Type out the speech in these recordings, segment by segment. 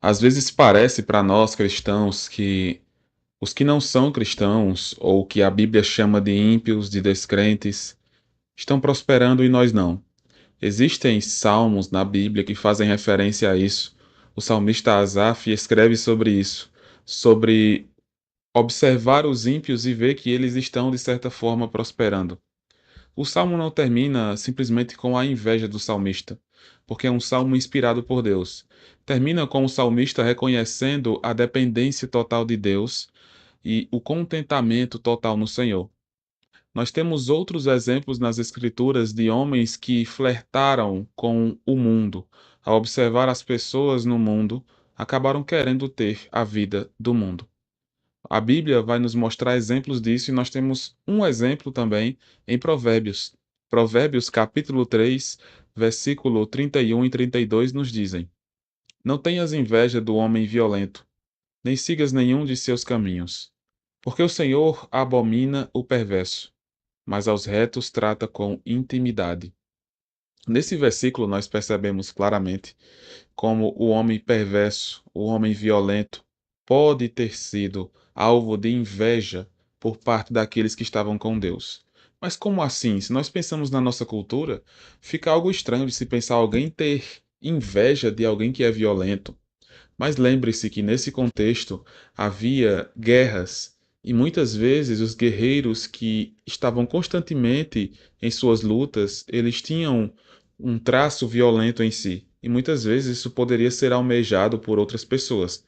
Às vezes parece para nós cristãos que os que não são cristãos, ou que a Bíblia chama de ímpios, de descrentes, estão prosperando e nós não. Existem salmos na Bíblia que fazem referência a isso. O salmista Asaf escreve sobre isso, sobre observar os ímpios e ver que eles estão, de certa forma, prosperando. O salmo não termina simplesmente com a inveja do salmista, porque é um salmo inspirado por Deus. Termina com o salmista reconhecendo a dependência total de Deus e o contentamento total no Senhor. Nós temos outros exemplos nas Escrituras de homens que flertaram com o mundo. Ao observar as pessoas no mundo, acabaram querendo ter a vida do mundo. A Bíblia vai nos mostrar exemplos disso e nós temos um exemplo também em Provérbios. Provérbios capítulo 3, versículo 31 e 32 nos dizem: Não tenhas inveja do homem violento, nem sigas nenhum de seus caminhos, porque o Senhor abomina o perverso, mas aos retos trata com intimidade. Nesse versículo nós percebemos claramente como o homem perverso, o homem violento, pode ter sido alvo de inveja por parte daqueles que estavam com Deus. Mas como assim? Se nós pensamos na nossa cultura, fica algo estranho de se pensar alguém ter inveja de alguém que é violento. Mas lembre-se que nesse contexto havia guerras e muitas vezes os guerreiros que estavam constantemente em suas lutas, eles tinham um traço violento em si. E muitas vezes isso poderia ser almejado por outras pessoas.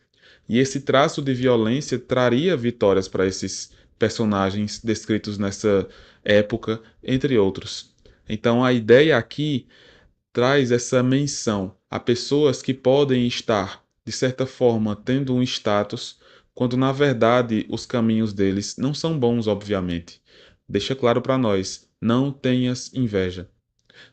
E esse traço de violência traria vitórias para esses personagens descritos nessa época, entre outros. Então a ideia aqui traz essa menção a pessoas que podem estar, de certa forma, tendo um status, quando na verdade os caminhos deles não são bons, obviamente. Deixa claro para nós: não tenhas inveja.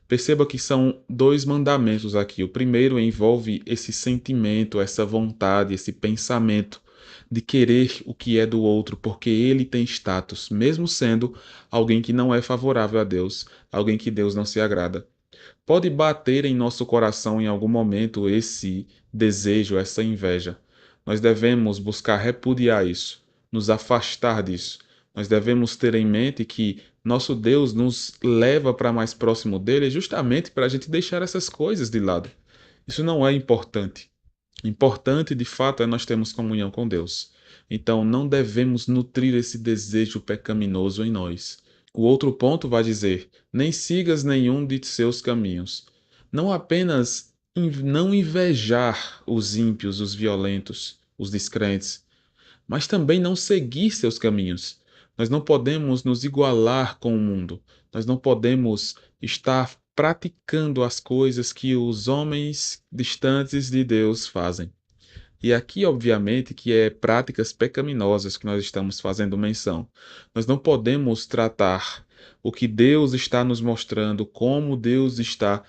Perceba que são dois mandamentos aqui. O primeiro envolve esse sentimento, essa vontade, esse pensamento de querer o que é do outro, porque ele tem status, mesmo sendo alguém que não é favorável a Deus, alguém que Deus não se agrada. Pode bater em nosso coração em algum momento esse desejo, essa inveja. Nós devemos buscar repudiar isso, nos afastar disso. Nós devemos ter em mente que nosso Deus nos leva para mais próximo dele justamente para a gente deixar essas coisas de lado. Isso não é importante. Importante, de fato, é nós termos comunhão com Deus. Então, não devemos nutrir esse desejo pecaminoso em nós. O outro ponto vai dizer: nem sigas nenhum de seus caminhos. Não apenas não invejar os ímpios, os violentos, os descrentes, mas também não seguir seus caminhos. Nós não podemos nos igualar com o mundo. Nós não podemos estar praticando as coisas que os homens distantes de Deus fazem. E aqui, obviamente, que é práticas pecaminosas que nós estamos fazendo menção. Nós não podemos tratar o que Deus está nos mostrando, como Deus está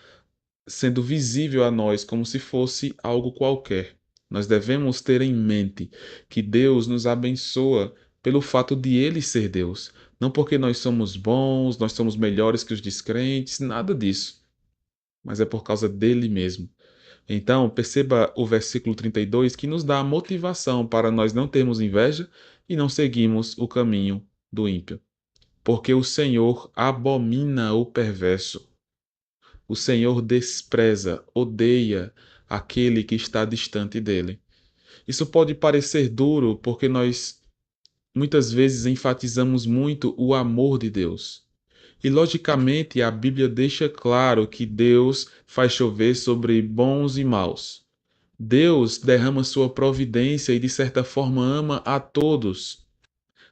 sendo visível a nós, como se fosse algo qualquer. Nós devemos ter em mente que Deus nos abençoa pelo fato de Ele ser Deus. Não porque nós somos bons, nós somos melhores que os descrentes, nada disso. Mas é por causa dele mesmo. Então, perceba o versículo 32 que nos dá a motivação para nós não termos inveja e não seguirmos o caminho do ímpio. Porque o Senhor abomina o perverso. O Senhor despreza, odeia aquele que está distante dele. Isso pode parecer duro porque nós muitas vezes enfatizamos muito o amor de Deus. E logicamente a Bíblia deixa claro que Deus faz chover sobre bons e maus. Deus derrama sua providência e, de certa forma, ama a todos,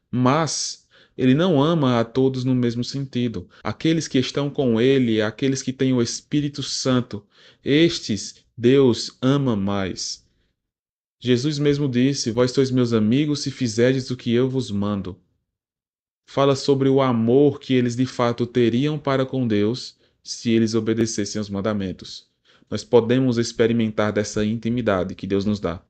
mas ele não ama a todos no mesmo sentido. Aqueles que estão com ele, aqueles que têm o Espírito Santo, estes Deus ama mais. Jesus mesmo disse: Vós sois meus amigos se fizerdes o que eu vos mando. Fala sobre o amor que eles de fato teriam para com Deus se eles obedecessem aos mandamentos. Nós podemos experimentar dessa intimidade que Deus nos dá.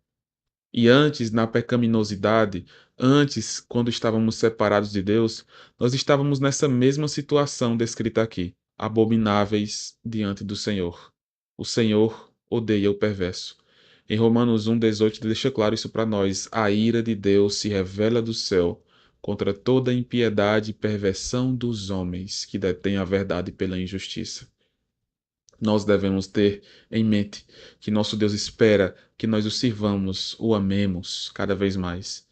E antes, na pecaminosidade, antes, quando estávamos separados de Deus, nós estávamos nessa mesma situação descrita aqui, abomináveis diante do Senhor. O Senhor odeia o perverso. Em Romanos 1,18 deixa claro isso para nós. A ira de Deus se revela do céu contra toda a impiedade e perversão dos homens que detêm a verdade pela injustiça. Nós devemos ter em mente que nosso Deus espera que nós o sirvamos, o amemos cada vez mais.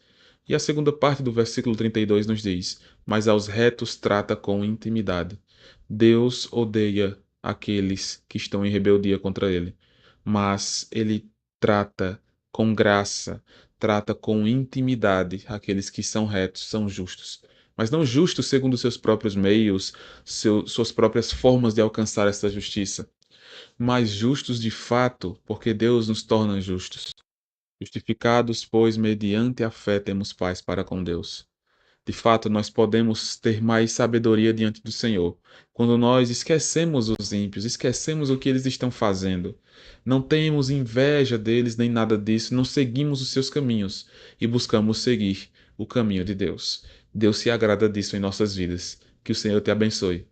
E a segunda parte do versículo 32 nos diz: Mas aos retos trata com intimidade. Deus odeia aqueles que estão em rebeldia contra ele, mas ele trata com graça, trata com intimidade aqueles que são retos, são justos. Mas não justos segundo seus próprios meios, suas próprias formas de alcançar essa justiça, mas justos de fato, porque Deus nos torna justos. Justificados, pois, mediante a fé temos paz para com Deus. De fato, nós podemos ter mais sabedoria diante do Senhor quando nós esquecemos os ímpios, esquecemos o que eles estão fazendo. Não temos inveja deles nem nada disso, não seguimos os seus caminhos e buscamos seguir o caminho de Deus. Deus se agrada disso em nossas vidas. Que o Senhor te abençoe.